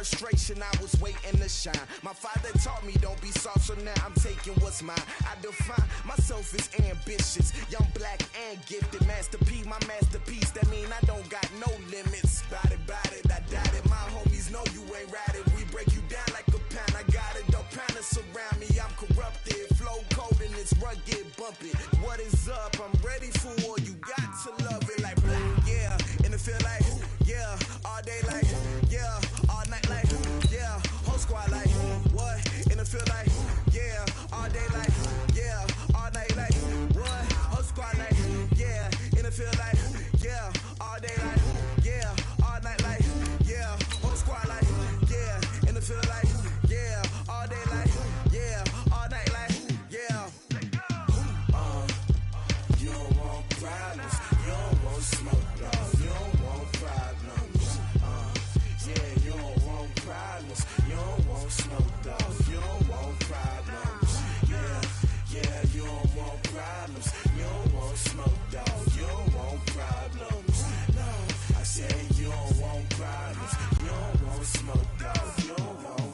frustration, I was waiting to shine. My father taught me don't be soft, so now I'm taking what's mine. I define myself as ambitious, young, black, and gifted. Master P, my masterpiece, that mean I don't got no limits. Bout it, I doubt it. My homies know you ain't ratted. We break you down like a pound. I got it, don't pound us around me. I'm corrupted, flow cold and it's rugged, bump it. What is up? I'm ready for war. You got to love it like black, yeah. And it feel like, yeah. All day like, yeah. All night like, yeah. Whole squad like, what? And it feel like, yeah. All day like, yeah. All night like, what? Whole squad like, yeah. And it feel like, yeah. All day like, yeah. All night like, yeah. Whole squad like, yeah. And it feel like, yeah. All day like, yeah. All night like, yeah. You don't want problems. You don't want smoke, dog. You don't want problems. Yeah, you don't want problems. You don't want smoke, dog. You don't want problems. Yeah, you don't want problems. You don't want smoke, dog. You don't want problems. No, I said you don't want problems. You don't want smoke, dog. You don't want.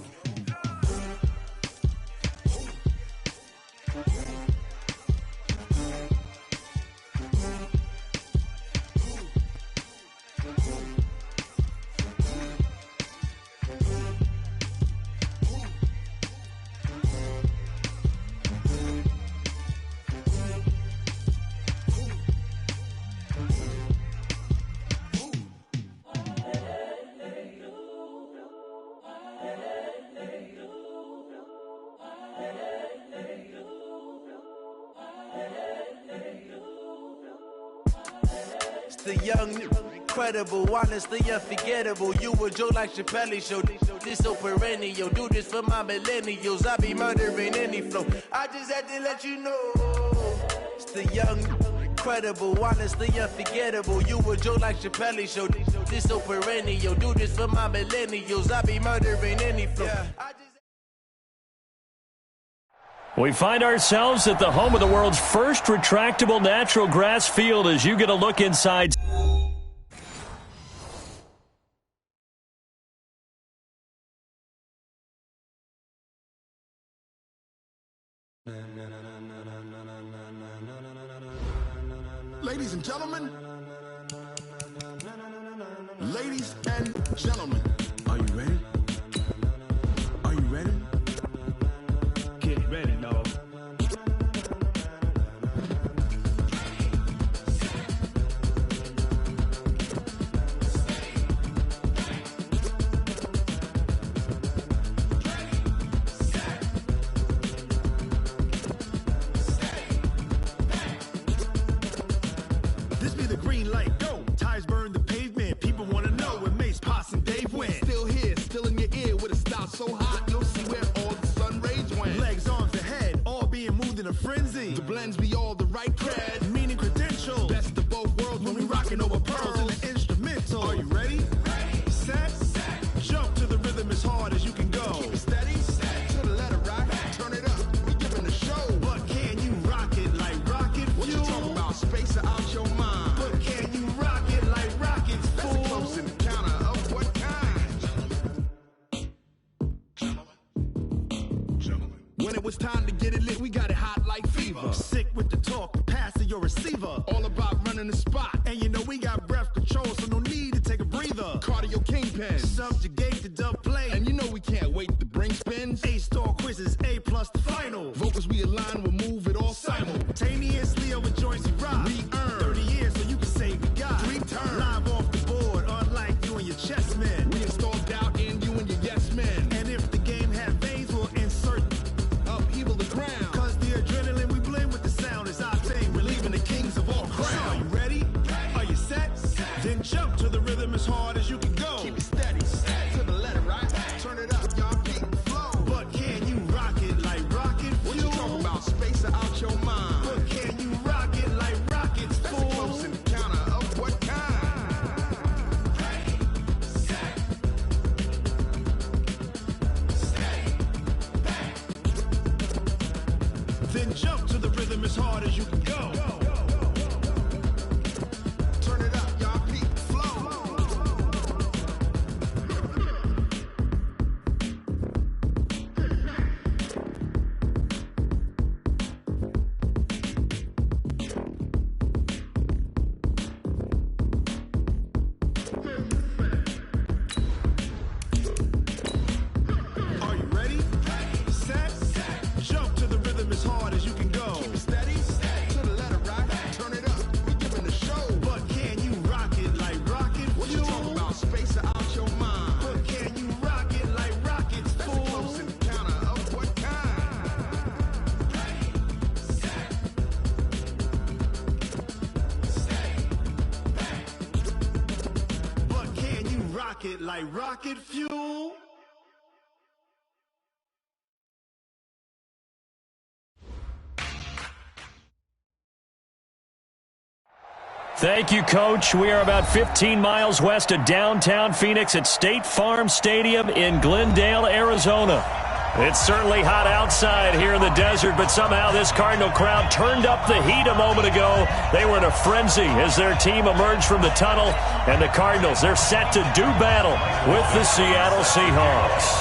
The young, incredible, honestly unforgettable. You a joke like Chappelle show. This so perennial. Do this for my millennials. I be murdering any flow. I just had to let you know. It's the young, incredible, honestly unforgettable. You a joke like Chappelle show. This so perennial. Do this for my millennials. I be murdering any flow. We find ourselves at the home of the world's first retractable natural grass field as you get a look inside. Ladies and gentlemen, ladies and gentlemen, are you ready? Are you ready? Get ready, dog. This be the green light, go. Tires burn the pavement. People want to know where Mace, Potts, and Dave went. Still here, still in your ear with a style so hot, you'll see where all the sun rays went. Legs, arms, and head, all being moved in a frenzy. The blends be all the right cred, meaning credentials. Best of both worlds when we rockin' over pearls in the instrumental. Are you ready? Set, jump to the rhythm as hard as you can go. Keep it steady, to the letter rock, turn it up, we giving the show. But can you rock it like rocket fuel? What you talking about, space out your mind? But can you rock it like rockets, fool? That's a close encounter of what kind? Gentlemen. When it was time to get it lit, we got it hot like fever. Sick with the talk, the pass to your receiver. All about running the spot. And you know we got breath control, so no need to take a breather. Cardio kingpin, subjugate the dub play. And you know we can't wait to bring spins. A-star quizzes, A+ the final. Vocals we align, we'll move it all simultaneously over joints we rock. We earn 30 years, so you can say we got 3 turns. Live off the board, unlike you and your chess men. We install doubt in you and your yes men. And if the game had veins, we'll insert upheaval the ground. Cause the adrenaline we blend with the sound is our thing. We're leaving the kings of all crowns. So are you ready? Are you set? Then jump to the rhythm as hard as you can go. Keep it steady, to the letter right. Turn it up, y'all keep the flow. But can you rock it like rocket fuel? What you talking about, space out your mind? But can you rock it like rockets, fool? That's a close encounter of what kind? Then jump to the rhythm as hard as you can go. Turn it up, y'all keep the flow. rocket like rocket fuel. Thank you, Coach. We are about 15 miles west of downtown Phoenix at State Farm Stadium in Glendale, Arizona. It's certainly hot outside here in the desert, but somehow this Cardinal crowd turned up the heat a moment ago. They were in a frenzy as their team emerged from the tunnel, and the Cardinals, they're set to do battle with the Seattle Seahawks.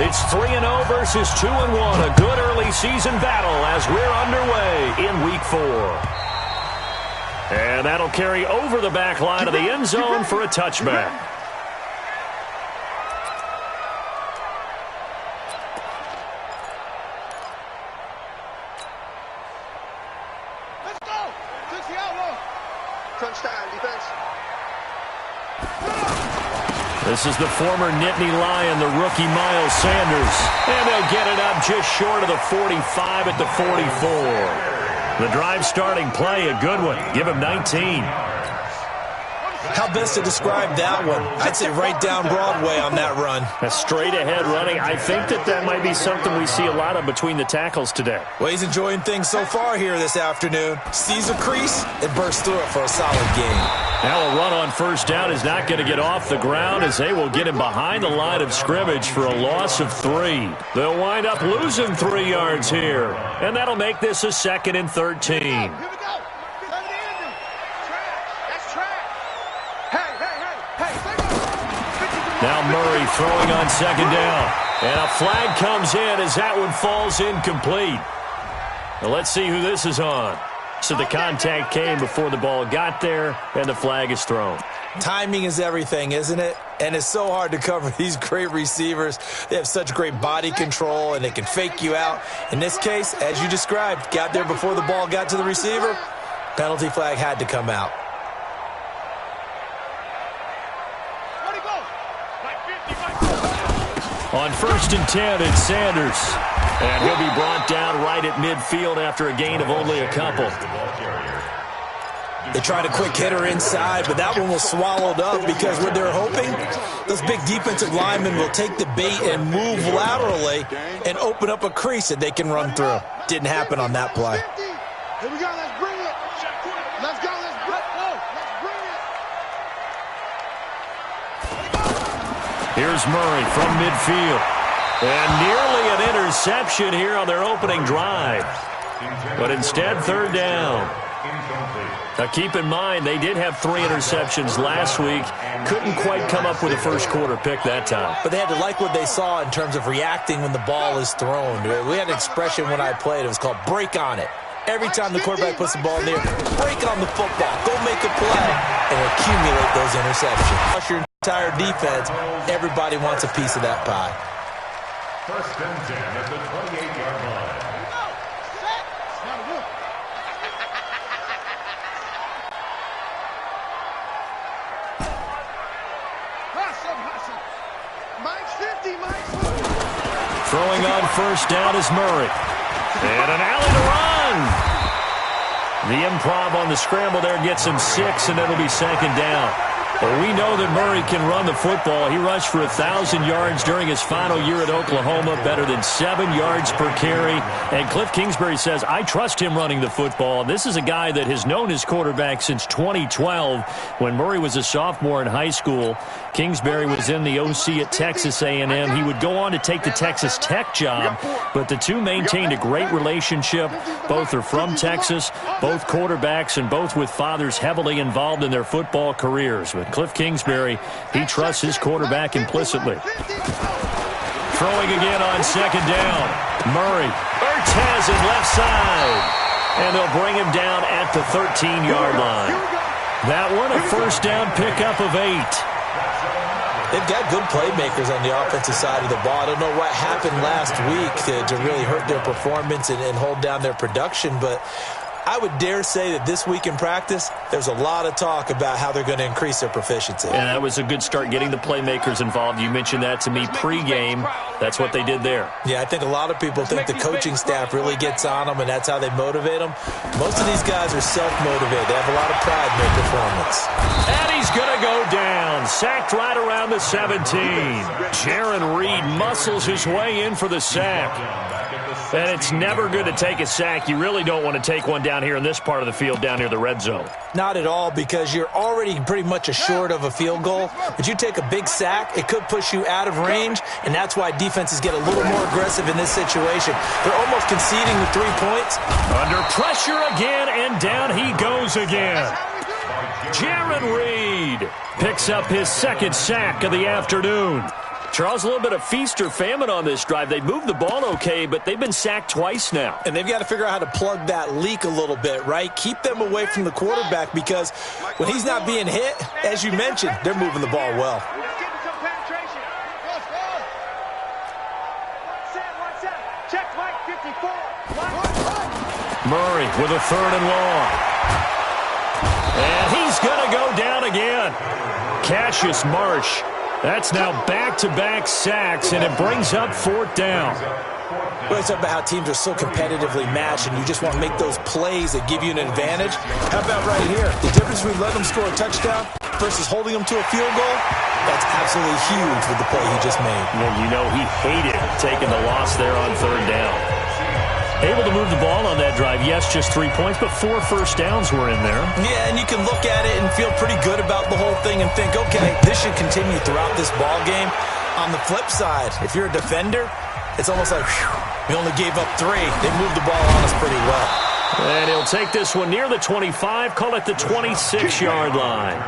It's 3-0 versus 2-1, a good early season battle as we're underway in Week 4. And that'll carry over the back line of the end zone for a touchback. Let's go! Took the outlaw. Touchdown, defense. This is the former Nittany Lion, the rookie Miles Sanders. And they'll get it up just short of the 45 at the 44. The drive starting play, a good one. Give him 19. How best to describe that one? I'd say right down Broadway on that run. A straight-ahead running. I think that might be something we see a lot of between the tackles today. Well, he's enjoying things so far here this afternoon. Sees a crease and bursts through it for a solid gain. Now a run on first down is not going to get off the ground as they will get him behind the line of scrimmage for a loss of 3. They'll wind up losing 3 yards here, and that'll make this a 2nd and 13. Here we go. That's trash. Now Murray throwing on 2nd down. And a flag comes in as that one falls incomplete. Now let's see who this is on. So the contact came before the ball got there, and the flag is thrown. Timing is everything, isn't it? And it's so hard to cover these great receivers. They have such great body control, and they can fake you out. In this case, as you described, got there before the ball got to the receiver. Penalty flag had to come out. On 1st and 10, it's Sanders. And he'll be brought down right at midfield after a gain of only a couple. They tried a quick hitter inside, but that one was swallowed up because what they're hoping, those big defensive linemen will take the bait and move laterally and open up a crease that they can run through. Didn't happen on that play. Here we go. Let's bring it. Let's go. Let's go. Let's bring it. Here's Murray from midfield. And nearly an interception here on their opening drive. But instead, 3rd down. Now keep in mind, they did have 3 interceptions last week. Couldn't quite come up with a first quarter pick that time. But they had to like what they saw in terms of reacting when the ball is thrown. We had an expression when I played. It was called break on it. Every time the quarterback puts the ball in the air, break on the football. Go make a play and accumulate those interceptions. Plus your entire defense, everybody wants a piece of that pie. 1st and 10 at the 28-yard line. Throwing on 1st down is Murray. And an alley to run. The improv on the scramble there gets him 6, and it'll be 2nd down. Well, we know that Murray can run the football. He rushed for 1,000 yards during his final year at Oklahoma, better than 7 yards per carry. And Cliff Kingsbury says, I trust him running the football. This is a guy that has known his quarterback since 2012 when Murray was a sophomore in high school. Kingsbury was in the OC at Texas A&M. He would go on to take the Texas Tech job, but the two maintained a great relationship. Both are from Texas, both quarterbacks, and both with fathers heavily involved in their football careers. But Cliff Kingsbury, he trusts his quarterback implicitly. Throwing again on 2nd down. Murray. Urtez is left side. And they'll bring him down at the 13-yard line. That one, a 1st down pickup of 8. They've got good playmakers on the offensive side of the ball. I don't know what happened last week to really hurt their performance and hold down their production, but I would dare say that this week in practice, there's a lot of talk about how they're going to increase their proficiency. And that was a good start, getting the playmakers involved. You mentioned that to me pregame. That's what they did there. Yeah, I think a lot of people think the coaching staff really gets on them, and that's how they motivate them. Most of these guys are self-motivated. They have a lot of pride in their performance. And he's going to go down. down. Sacked right around the 17. Jaron Reed muscles his way in for the sack. And it's never good to take a sack. You really don't want to take one down here in this part of the field down near the red zone. Not at all, because you're already pretty much assured of a field goal. But you take a big sack, it could push you out of range, and that's why defenses get a little more aggressive in this situation. They're almost conceding the 3 points. Under pressure again, and down he goes again. Jaron Reed picks up his second sack of the afternoon. Charles, a little bit of feast or famine on this drive. They moved the ball okay, but they've been sacked twice now. And they've got to figure out how to plug that leak a little bit, right? Keep them away from the quarterback, because when he's not being hit, as you mentioned, they're moving the ball well. Murray with a 3rd and long. And he's going to go down again. Cassius Marsh. That's now back-to-back sacks, and it brings up 4th down. Well, it's about how teams are so competitively matched, and you just want to make those plays that give you an advantage. How about right here? The difference between letting them score a touchdown versus holding them to a field goal, that's absolutely huge with the play he just made. Well, you know, he hated taking the loss there on 3rd down. Able to move the ball on that drive. Yes, just 3 points, but 4 first downs were in there. Yeah, and you can look at it and feel pretty good about the whole thing and think, okay, this should continue throughout this ball game. On the flip side, if you're a defender, it's almost like, whew, we only gave up 3. They moved the ball on us pretty well. And he'll take this one near the 25, call it the 26-yard line.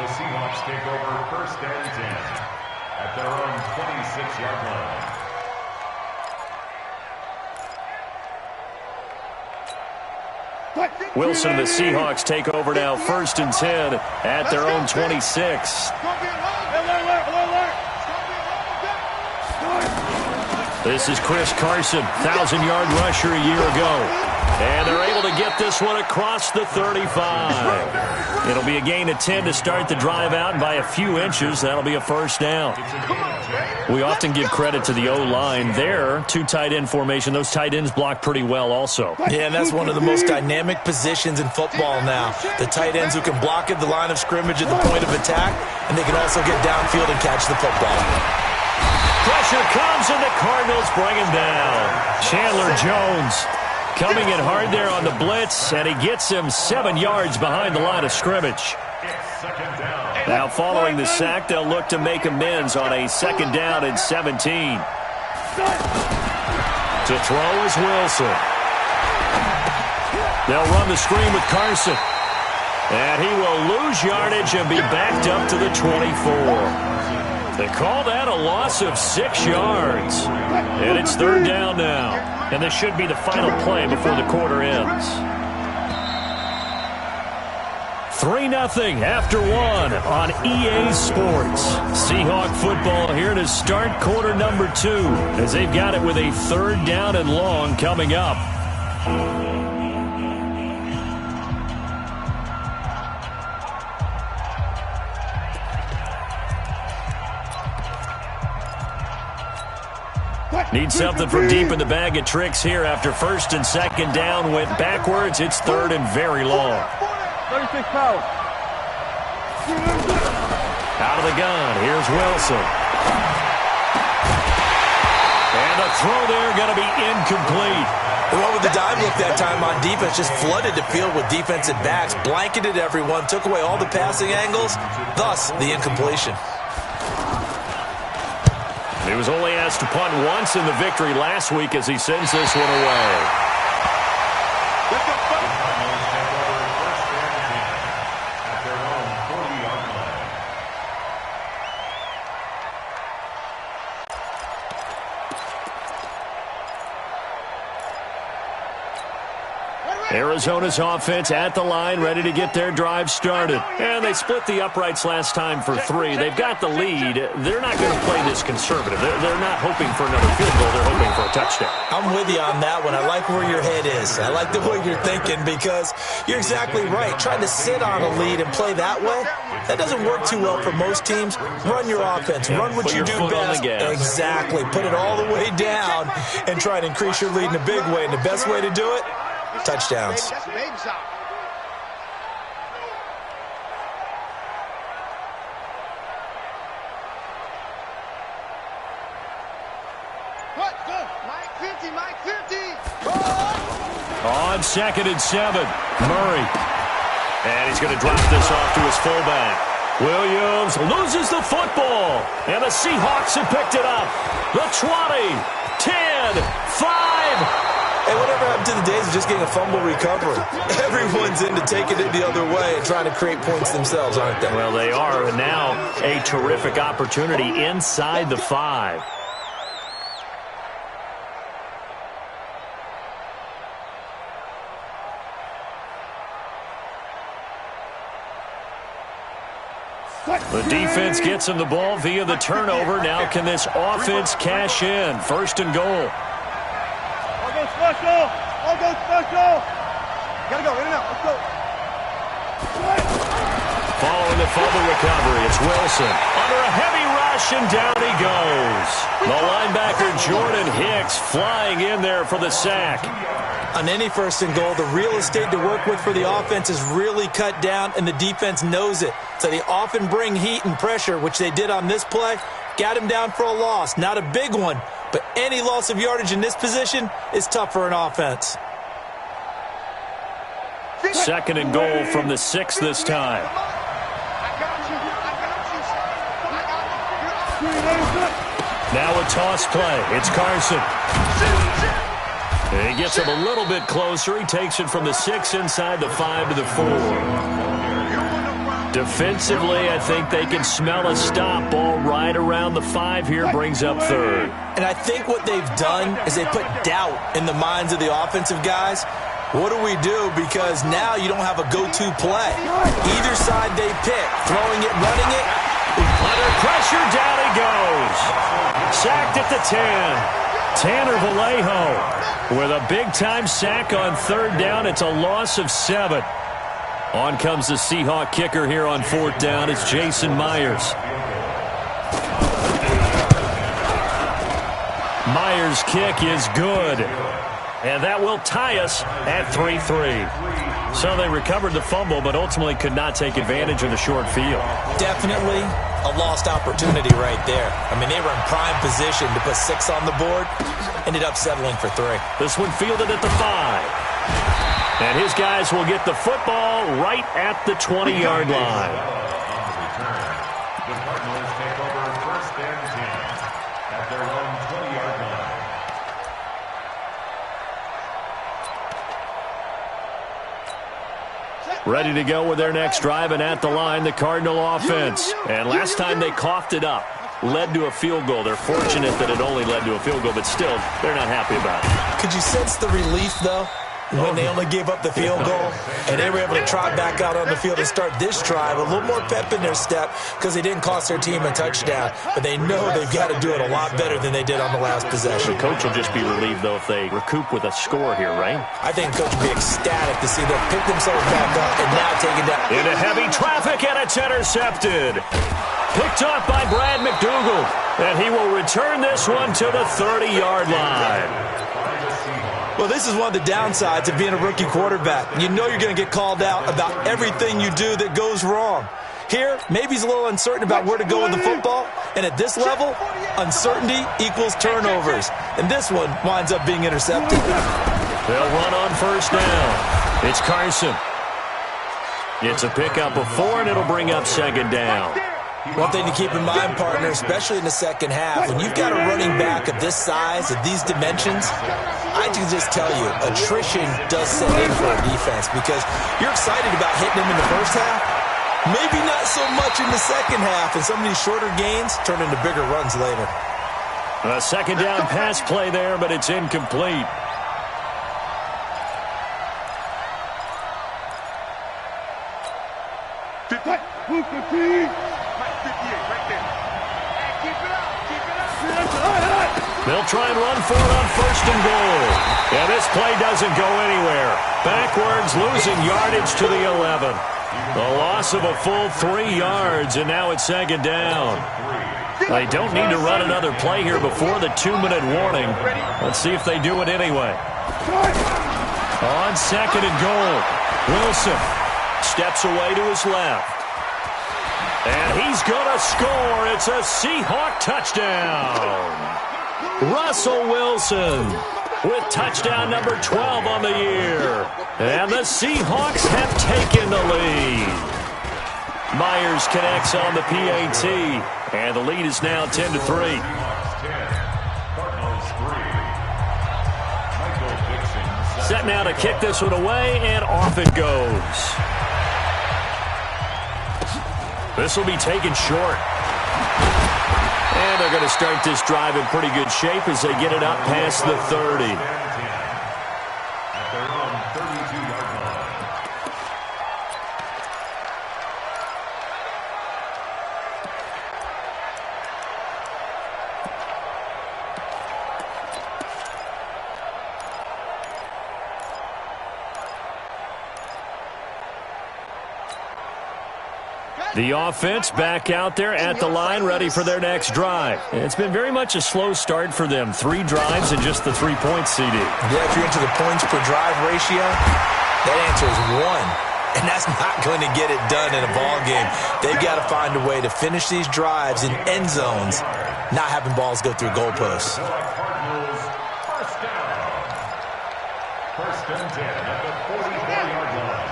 The Seahawks take over 1st and 10 at their own 26-yard line. Wilson and the Seahawks take over now 1st and 10 at their own 26. This is Chris Carson, 1,000-yard rusher a year ago. And they're able to get this one across the 35. It'll be a gain of 10 to start the drive out, and by a few inches, that'll be a 1st down. We often give credit to the O-line there. 2 tight end formation. Those tight ends block pretty well also. Yeah, and that's one of the most dynamic positions in football now. The tight ends who can block at the line of scrimmage at the point of attack, and they can also get downfield and catch the football. Pressure comes, and the Cardinals bring him down. Chandler Jones coming in hard there on the blitz, and he gets him 7 yards behind the line of scrimmage. Now following the sack, they'll look to make amends on a 2nd down and 17. To throw is Wilson. They'll run the screen with Carson. And he will lose yardage and be backed up to the 24. They call that a loss of 6 yards. And it's 3rd down now. And this should be the final play before the quarter ends. 3-0 after 1 on EA Sports. Seahawk football here to start quarter number 2 as they've got it with a 3rd down and long coming up. Need something from deep in the bag of tricks here after 1st and 2nd down went backwards. It's 3rd and very long. 36 power. Out of the gun, here's Wilson. And the throw there going to be incomplete. The one with the dive look that time on defense just flooded the field with defensive backs, blanketed everyone, took away all the passing angles, thus the incompletion. He was only asked to punt once in the victory last week as he sends this one away. Arizona's offense at the line, ready to get their drive started. And they split the uprights last time for 3. They've got the lead. They're not going to play this conservative. They're not hoping for another field goal. They're hoping for a touchdown. I'm with you on that one. I like where your head is. I like the way you're thinking because you're exactly right. Trying to sit on a lead and play that way, that doesn't work too well for most teams. Run your offense. Run what you do best. Exactly. Put it all the way down and try to increase your lead in a big way. And the best way to do it, touchdowns. Mike 50. On 2nd and 7, Murray. And he's going to drop this off to his fullback. Williams loses the football. And the Seahawks have picked it up. The 20, 10, 5. Hey, whatever happened to the days of just getting a fumble recovery? Everyone's into taking it the other way and trying to create points themselves, aren't they? Well, they are. And now a terrific opportunity inside the 5. The defense gets him the ball via the turnover. Now can this offense cash in? 1st and goal. I'll go special. I'll go special. Gotta go. In and out. Let's go. Following the fumble recovery, it's Wilson. Under a heavy rush, and down he goes. The linebacker, Jordan Hicks, flying in there for the sack. On any 1st and goal, the real estate to work with for the offense is really cut down, and the defense knows it. So they often bring heat and pressure, which they did on this play. Got him down for a loss. Not a big one, but any loss of yardage in this position is tough for an offense. 2nd and goal from the 6 this time. Now a toss play. It's Carson. And he gets him a little bit closer. He takes it from the 6 inside the 5 to the 4. Defensively, I think they can smell a stop. Ball right around the 5 here, brings up 3rd. And I think what they've done is they put doubt in the minds of the offensive guys. What do we do? Because now you don't have a go-to play. Either side they pick, throwing it, running it. Under pressure, down he goes. Sacked at the 10. Tanner Vallejo with a big-time sack on 3rd down. It's a loss of 7. On comes the Seahawk kicker here on 4th down. It's Jason Myers. Myers' kick is good. And that will tie us at 3-3. So they recovered the fumble, but ultimately could not take advantage of the short field. Definitely a lost opportunity right there. I mean, they were in prime position to put 6 on the board. Ended up settling for 3. This one fielded at the 5. And his guys will get the football right at the 20-yard line. The Cardinals take over 1st and 10 at their own 20-yard line. Ready to go with their next drive, and at the line, the Cardinal offense. And last time they coughed it up, led to a field goal. They're fortunate that it only led to a field goal, but still, they're not happy about it. Could you sense the relief, though, when they only gave up the field goal and they were able to trot back out on the field and start this drive? A little more pep in their step because they didn't cost their team a touchdown, but they know they've got to do it a lot better than they did on the last possession. The coach will just be relieved, though, if they recoup with a score here, right? I think the coach will be ecstatic to see them pick themselves back up and now take it down. Into heavy traffic, and it's intercepted. Picked up by Brad McDougal, and he will return this one to the 30-yard line. Well, this is one of the downsides of being a rookie quarterback. You know you're going to get called out about everything you do that goes wrong. Here, maybe he's a little uncertain about where to go with the football, and at this level, uncertainty equals turnovers. And this one winds up being intercepted. They'll run on 1st down. It's Carson. It's a pickup of 4, and it'll bring up 2nd down. One thing to keep in mind, partner, especially in the second half, when you've got a running back of this size, of these dimensions, I can just tell you, attrition does set in for a defense because you're excited about hitting him in the first half. Maybe not so much in the second half, and some of these shorter gains turn into bigger runs later. A 2nd down pass play there, but it's incomplete. They'll try and run for it on 1st and goal. And this play doesn't go anywhere. Backwards, losing yardage to the 11. A loss of a full 3 yards, and now it's 2nd down. They don't need to run another play here before the 2-minute warning. Let's see if they do it anyway. On 2nd and goal, Wilson steps away to his left. And he's going to score. It's a Seahawk touchdown. Russell Wilson with touchdown number 12 on the year. And the Seahawks have taken the lead. Myers connects on the PAT, and the lead is now 10-3. Set now to kick this one away, and off it goes. This will be taken short. And they're going to start this drive in pretty good shape as they get it up past the 30. At their own 32-yard line. The offense back out there at the line, ready for their next drive. It's been very much a slow start for them. 3 drives and just the 3 points, CD. Yeah, if you're into the points per drive ratio, that answer is 1. And that's not going to get it done in a ball game. They've got to find a way to finish these drives in end zones, not having balls go through goalposts. First down. First and 10 at the 44-yard line.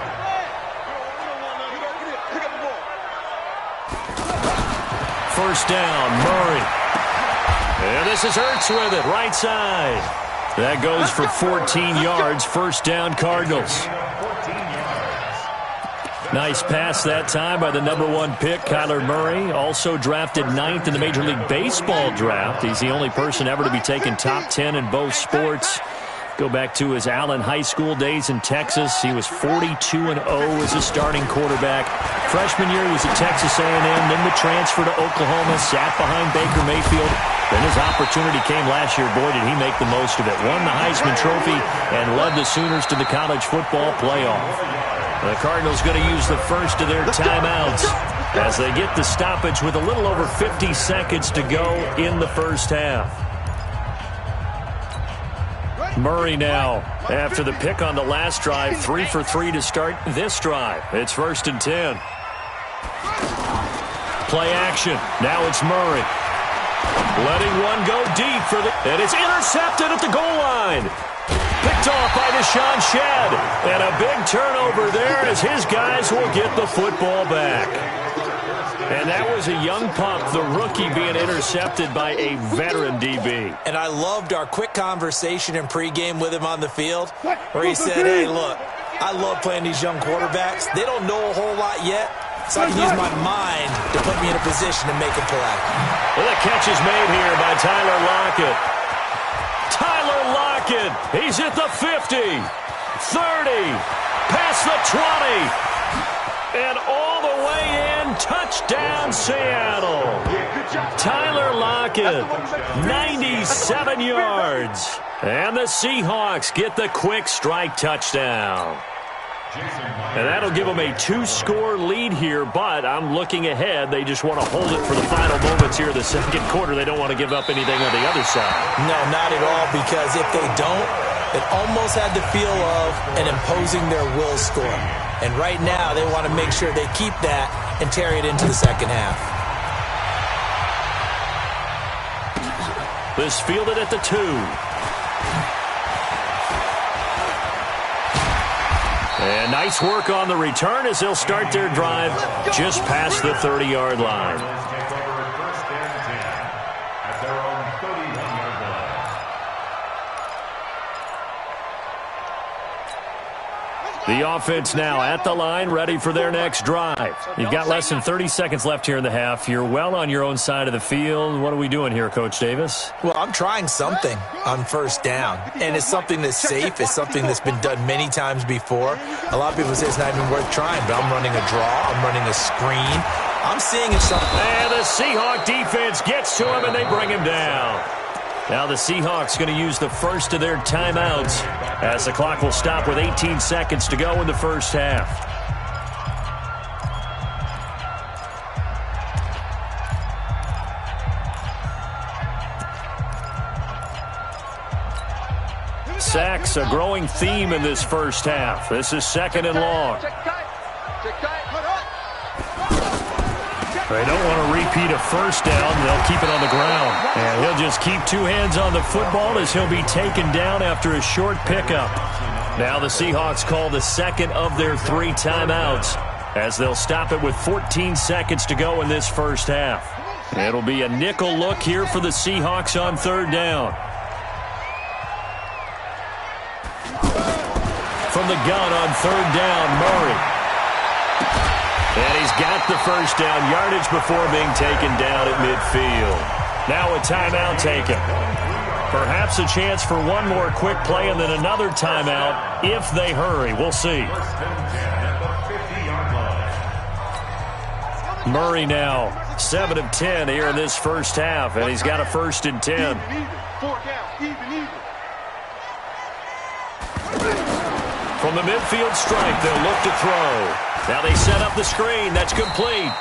First down, Murray. And this is Ertz with it, right side. That goes for 14 yards. First down, Cardinals. Nice pass that time by the number 1 pick, Kyler Murray. Also drafted 9th in the Major League Baseball draft. He's the only person ever to be taken top 10 in both sports. Go back to his Allen High School days in Texas. He was 42-0 as a starting quarterback. Freshman year he was at Texas A&M, then the transfer to Oklahoma, sat behind Baker Mayfield. Then his opportunity came last year. Boy, did he make the most of it. Won the Heisman Trophy and led the Sooners to the college football playoff. The Cardinals going to use the first of their timeouts as they get the stoppage with a little over 50 seconds to go in the first half. Murray now, after the pick on the last drive, 3 for 3 to start this drive. It's first and 10. Play action. Now it's Murray. Letting one go deep and it's intercepted at the goal line. Picked off by Deshaun Shedd. And a big turnover there as his guys will get the football back. And that was a young pup, the rookie, being intercepted by a veteran DB. And I loved our quick conversation in pregame with him on the field where he said, hey, look, I love playing these young quarterbacks. They don't know a whole lot yet, so I can use my mind to put me in a position to make a play. Well, the catch is made here by Tyler Lockett. Tyler Lockett, he's at the 50, 30, past the 20. And all the way in, touchdown Seattle. Tyler Lockett, 97 yards. And the Seahawks get the quick strike touchdown. And that'll give them a 2-score lead here, but I'm looking ahead. They just want to hold it for the final moments here of the second quarter. They don't want to give up anything on the other side. No, not at all, because if they don't, it almost had the feel of an imposing their will score. And right now, they want to make sure they keep that and carry it into the second half. This fielded at the 2. And nice work on the return as they'll start their drive just past the 30-yard line. The offense now at the line, ready for their next drive. You've got less than 30 seconds left here in the half. You're well on your own side of the field. What are we doing here, Coach Davis? Well, I'm trying something on first down, and it's something that's safe. It's something that's been done many times before. A lot of people say it's not even worth trying, but I'm running a draw. I'm running a screen. I'm seeing it's something. And the Seahawk defense gets to him, and they bring him down. Now the Seahawks going to use the first of their timeouts as the clock will stop with 18 seconds to go in the first half. Sacks, a growing theme in this first half. This is second and long. They don't want to repeat a first down. They'll keep it on the ground. And he'll just keep two hands on the football as he'll be taken down after a short pickup. Now the Seahawks call the second of their 3 timeouts as they'll stop it with 14 seconds to go in this first half. It'll be a nickel look here for the Seahawks on third down. From the gun on third down, Murray. And he's got the first down yardage before being taken down at midfield. Now a timeout taken. Perhaps a chance for one more quick play and then another timeout if they hurry. We'll see. Murray now 7 of 10 here in this first half, and he's got a 1st and 10. From the midfield stripe, they'll look to throw. Now they set up the screen. That's complete.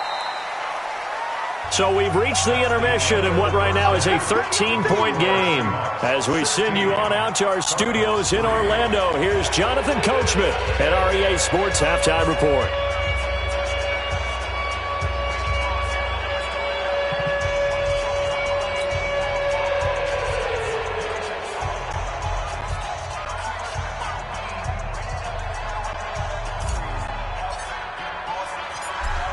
So we've reached the intermission in what right now is a 13-point game. As we send you on out to our studios in Orlando, here's Jonathan Coachman at REA Sports Halftime Report.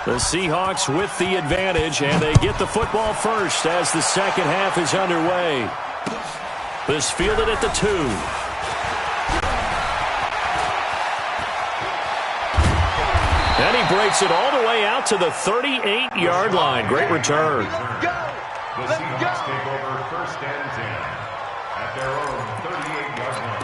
The Seahawks with the advantage, and they get the football first as the second half is underway. This fielded at the 2. And he breaks it all the way out to the 38-yard line. Great return. The Seahawks take over 1st and 10 at their own 38-yard line.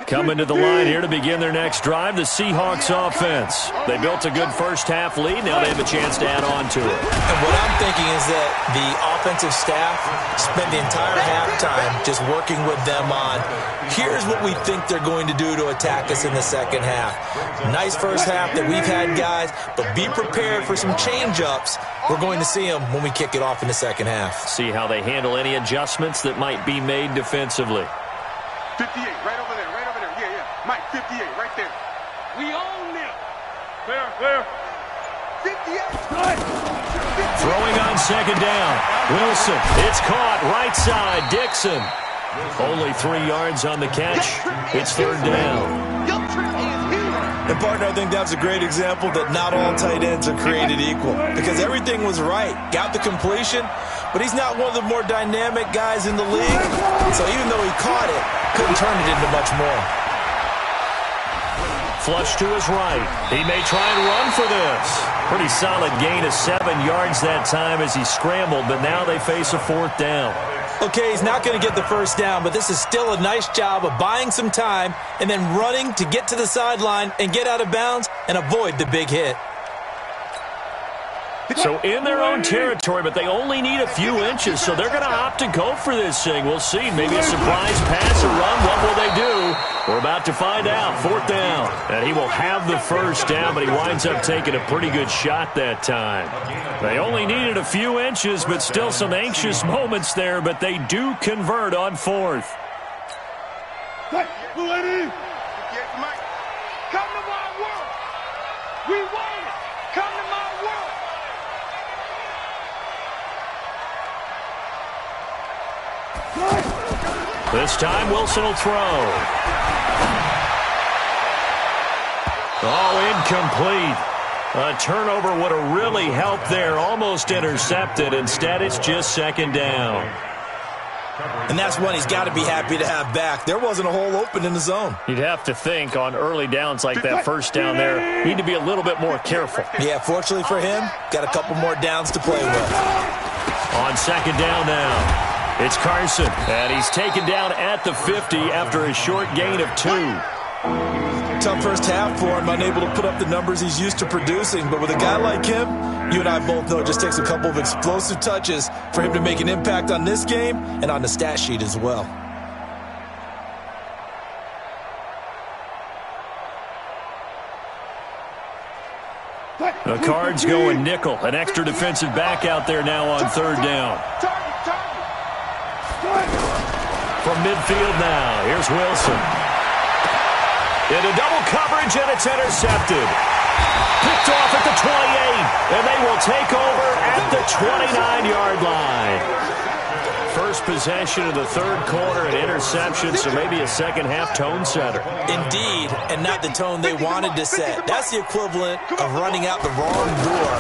Coming to the line here to begin their next drive, the Seahawks offense. They built a good first half lead. Now they have a chance to add on to it. And what I'm thinking is that the offensive staff spent the entire halftime just working with them on, here's what we think they're going to do to attack us in the second half. Nice first half that we've had, guys, but be prepared for some change-ups. We're going to see them when we kick it off in the second half. See how they handle any adjustments that might be made defensively. 58, right over there. Yeah. Mike, 58, right there. We own them. Where? 58. Throwing on second down. Wilson. It's caught. Right side. Dixon. Only 3 yards on the catch. It's third down. And, partner, I think that's a great example that not all tight ends are created equal. Because everything was right. Got the completion, but he's not one of the more dynamic guys in the league. So even though he caught it, couldn't turn it into much more. Flush to his right. He may try and run for this. Pretty solid gain of 7 yards that time as he scrambled, but now they face a 4th down. Okay, he's not going to get the first down, but this is still a nice job of buying some time and then running to get to the sideline and get out of bounds and avoid the big hit. So in their own territory, but they only need a few inches, so they're going to opt to go for this thing. We'll see. Maybe a surprise pass or run. What will they do? We're about to find out. 4th down. And he will have the first down, but he winds up taking a pretty good shot that time. They only needed a few inches, but still some anxious moments there, but they do convert on 4th. Mike, come to my world. We want it. Come to my world. This time Wilson will throw. Oh, incomplete. A turnover would have really helped there. Almost intercepted. Instead, it's just second down. And that's one he's got to be happy to have back. There wasn't a hole open in the zone. You'd have to think on early downs like that first down there, need to be a little bit more careful. Yeah, fortunately for him, got a couple more downs to play with. On second down now. It's Carson, and he's taken down at the 50 after a short gain of 2. Tough first half for him, unable to put up the numbers he's used to producing. But with a guy like him, you and I both know it just takes a couple of explosive touches for him to make an impact on this game and on the stat sheet as well. The Cards going nickel. An extra defensive back out there now on third down. From midfield now, here's Wilson. Into double coverage, and it's intercepted. Picked off at the 28, and they will take over at the 29-yard line. First possession of the third quarter, an interception, so maybe a second-half tone setter. Indeed, and not the tone they wanted to set. That's the equivalent of running out the wrong door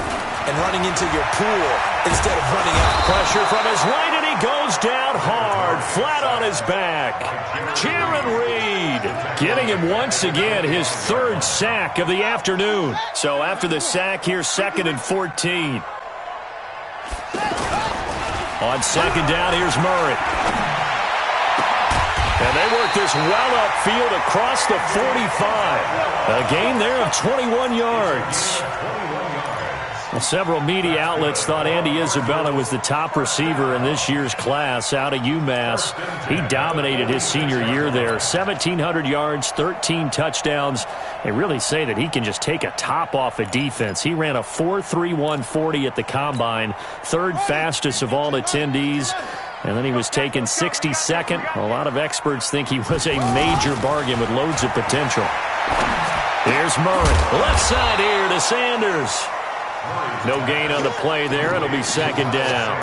and running into your pool instead of running out. Pressure from his right, and he goes down hard, flat on his back. Jaron Reed getting him once again his third sack of the afternoon. So after the sack, here's 2nd and 14. On second down, here's Murray. And they work this well upfield across the 45. A gain there of 21 yards. Well, several media outlets thought Andy Isabella was the top receiver in this year's class out of UMass. He dominated his senior year there. 1,700 yards, 13 touchdowns. They really say that he can just take a top off a defense. He ran a 4.31 40 at the Combine, third fastest of all attendees. And then he was taken 62nd. A lot of experts think he was a major bargain with loads of potential. Here's Murray. Left side here to Sanders. No gain on the play there. It'll be second down.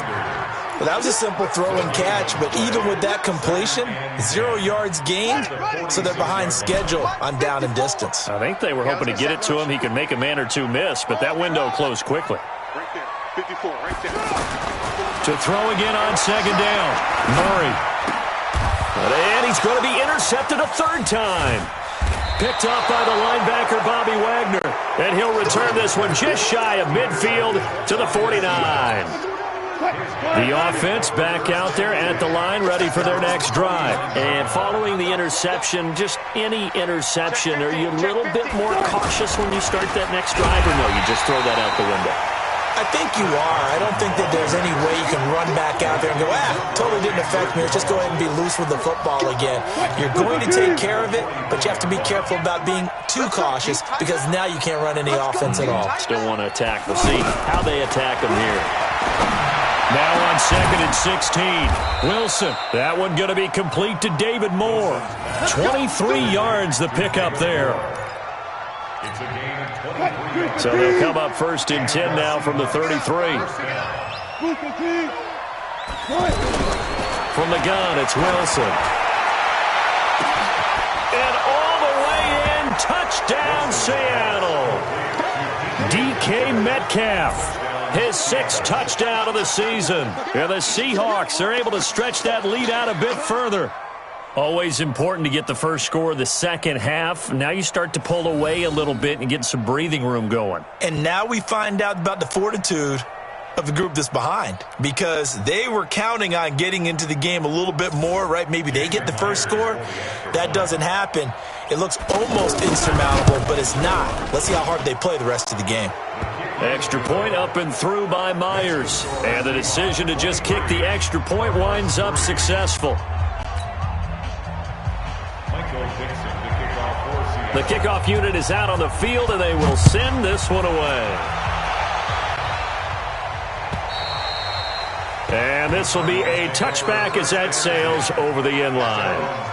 Well, that was a simple throw and catch, but even with that completion, 0 yards gained, so they're behind schedule on down and distance. I think they were hoping to get it to him. He could make a man or two miss, but that window closed quickly. Right there. 54, right there. To throw again on second down. Murray. And he's going to be intercepted a third time. Picked off by the linebacker, Bobby Wagner. And he'll return this one just shy of midfield to the 49. The offense back out there at the line, ready for their next drive. And following the interception, just any interception, are you a little bit more cautious when you start that next drive, or no, you just throw that out the window? I think you are. I don't think that there's any way you can run back out there and go, totally didn't affect me. Let's just go ahead and be loose with the football again. You're going to take care of it, but you have to be careful about being too cautious because now you can't run any offense at all. Still want to attack. We'll see how they attack them here. Now on 2nd and 16. Wilson. That one going to be complete to David Moore. 23 yards the pickup there. It's a gain of 23. So they'll come up 1st and 10 now from the 33. From the gun, it's Wilson. And all the way in, touchdown Seattle. DK Metcalf. His 6th touchdown of the season. And the Seahawks are able to stretch that lead out a bit further. Always important to get the first score of the second half. Now you start to pull away a little bit and get some breathing room going. And now we find out about the fortitude of the group that's behind, because they were counting on getting into the game a little bit more, right? Maybe they get the first score. That doesn't happen. It looks almost insurmountable, but it's not. Let's see how hard they play the rest of the game. Extra point up and through by Myers. And the decision to just kick the extra point winds up successful. The kickoff unit is out on the field, and they will send this one away. And this will be a touchback as that sails over the end line.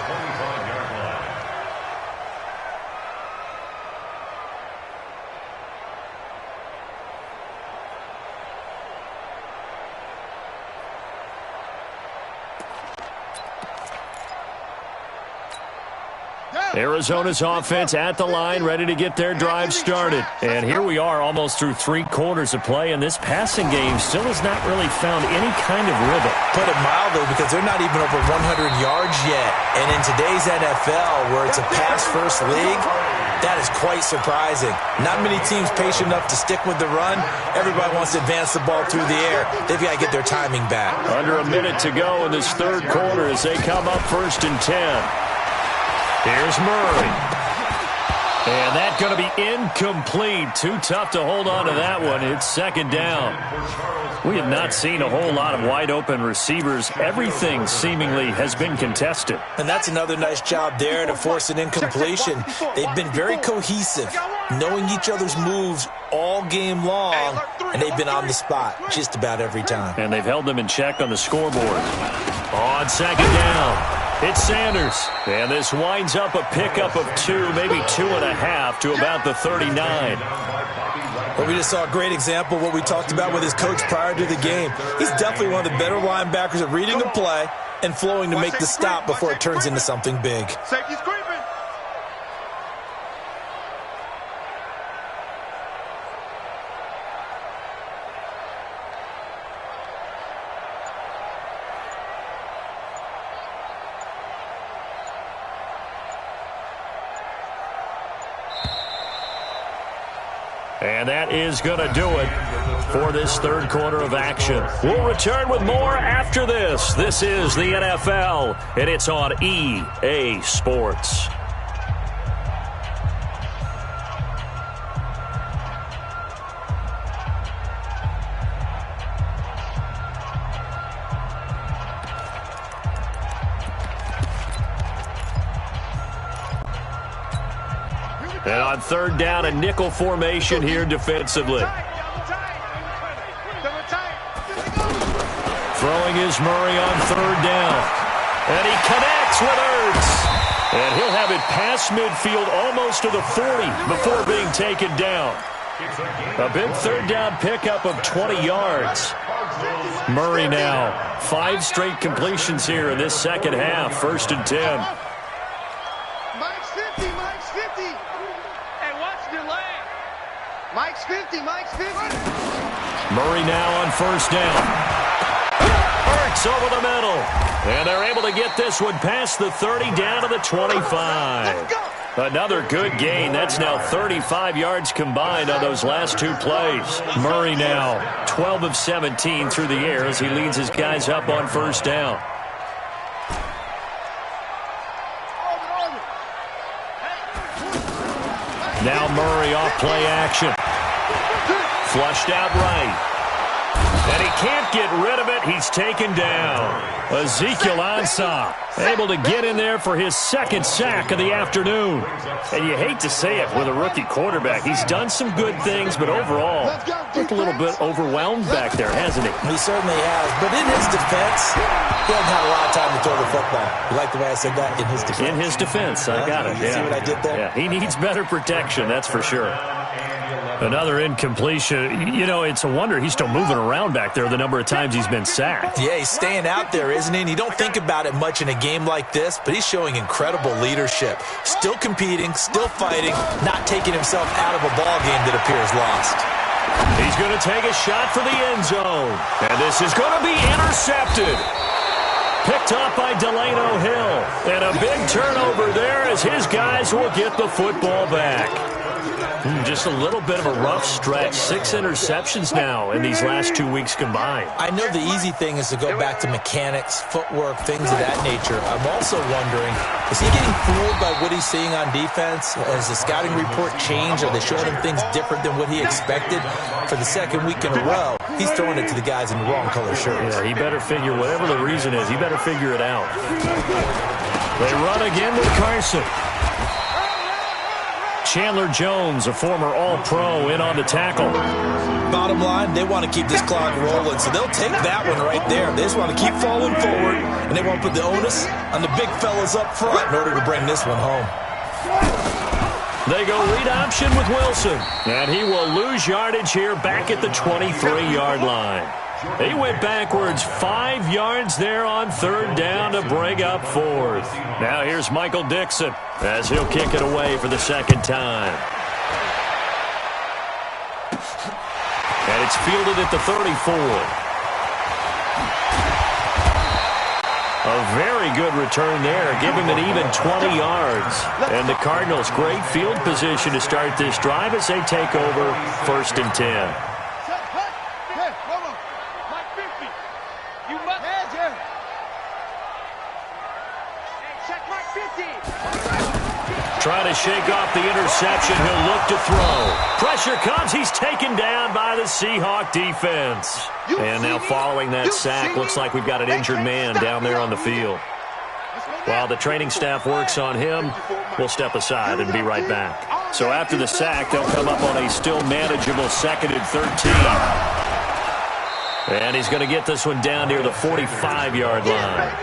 Arizona's offense at the line, ready to get their drive started. And here we are almost through 3 quarters of play, and this passing game still has not really found any kind of rhythm. Put it mildly, because they're not even over 100 yards yet. And in today's NFL, where it's a pass-first league, that is quite surprising. Not many teams patient enough to stick with the run. Everybody wants to advance the ball through the air. They've got to get their timing back. Under a minute to go in this third quarter as they come up 1st and 10. Here's Murray. And that's going to be incomplete. Too tough to hold on to that one. It's 2nd down. We have not seen a whole lot of wide-open receivers. Everything seemingly has been contested. And that's another nice job there to force an incompletion. They've been very cohesive, knowing each other's moves all game long, and they've been on the spot just about every time. And they've held them in check on the scoreboard. On 2nd down. It's Sanders. And this winds up a pickup of 2, maybe 2.5 to about the 39. Well, we just saw a great example of what we talked about with his coach prior to the game. He's definitely one of the better linebackers at reading the play and flowing to make the stop before it turns into something big. Safety's creeping. And that is going to do it for this third quarter of action. We'll return with more after this. This is the NFL, and it's on EA Sports. And on third down, a nickel formation here defensively. Throwing is Murray on third down. And he connects with Ertz. And he'll have it past midfield almost to the 40 before being taken down. A big third down pickup of 20 yards. Murray now, 5 straight completions here in this second half, 1st and 10. Mike's 50, Mike's 50. Hey, watch the leg. Mike's 50, Mike's 50. Murray now on first down. Ertz over the middle. And they're able to get this one past the 30 down to the 25. Another good gain. That's now 35 yards combined on those last 2 plays. Murray now 12 of 17 through the air as he leads his guys up on first down. Now Murray off play action. Flushed out right. And he can't get rid of it. He's taken down. Ezekiel Ansah able to get in there for his 2nd sack of the afternoon. And you hate to say it with a rookie quarterback. He's done some good things, but overall, looked a little bit overwhelmed back there, hasn't he? He certainly has. But in his defense, he hasn't had a lot of time to throw the football. You like the way I said that? In his defense. In his defense. I got it. You see what I did there? Yeah, he needs better protection, that's for sure. Another incompletion. You know, it's a wonder he's still moving around back there the number of times he's been sacked. Yeah, he's staying out there, isn't he? And you don't think about it much in a game like this, but he's showing incredible leadership. Still competing, still fighting, not taking himself out of a ball game that appears lost. He's going to take a shot for the end zone. And this is going to be intercepted. Picked up by Delano Hill. And a big turnover there as his guys will get the football back. Just a little bit of a rough stretch. 6 interceptions now in these last 2 weeks combined. I know the easy thing is to go back to mechanics, footwork, things of that nature. I'm also wondering, is he getting fooled by what he's seeing on defense? Has the scouting report changed? Are they showing him things different than what he expected? For the 2nd week in a row, he's throwing it to the guys in the wrong color shirts. Yeah, he better figure, whatever the reason is, he better figure it out. They run again with Carson. Chandler Jones, a former All-Pro, in on the tackle. Bottom line, they want to keep this clock rolling, so they'll take that one right there. They just want to keep falling forward, and they want to put the onus on the big fellas up front in order to bring this one home. They go read option with Wilson, and he will lose yardage here back at the 23-yard line. He went backwards 5 yards there on third down to bring up 4th. Now here's Michael Dixon as he'll kick it away for the 2nd time. And it's fielded at the 34. A very good return there. Give him an even 20 yards. And the Cardinals, great field position to start this drive as they take over 1st and 10. Trying to shake off the interception. He'll look to throw. Pressure comes. He's taken down by the Seahawk defense. And now following that sack, looks like we've got an injured man down there on the field. While the training staff works on him, we'll step aside and be right back. So after the sack, they'll come up on a still manageable 2nd and 13. And he's going to get this one down near the 45-yard line.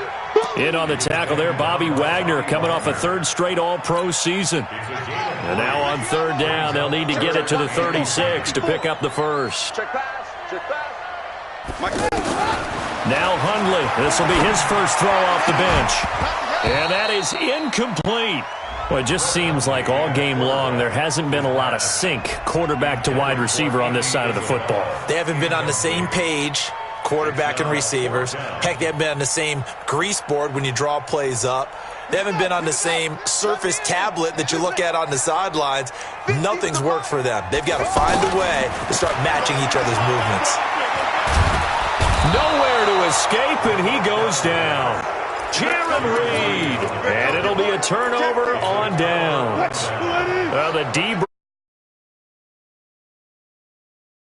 In on the tackle there, Bobby Wagner coming off a third straight All-Pro season. And now on third down, they'll need to get it to the 36 to pick up the first. Check pass. Check pass. Now Hundley. This will be his first throw off the bench. And that is incomplete. Well, it just seems like all game long there hasn't been a lot of sync quarterback to wide receiver on this side of the football. They haven't been on the same page, quarterback and receivers. Heck, they haven't been on the same grease board when you draw plays up. They haven't been on the same Surface tablet that you look at on the sidelines. Nothing's worked for them. They've got to find a way to start matching each other's movements. Nowhere to escape, and he goes down. Jaron Reed, and it'll be a turnover on downs. The D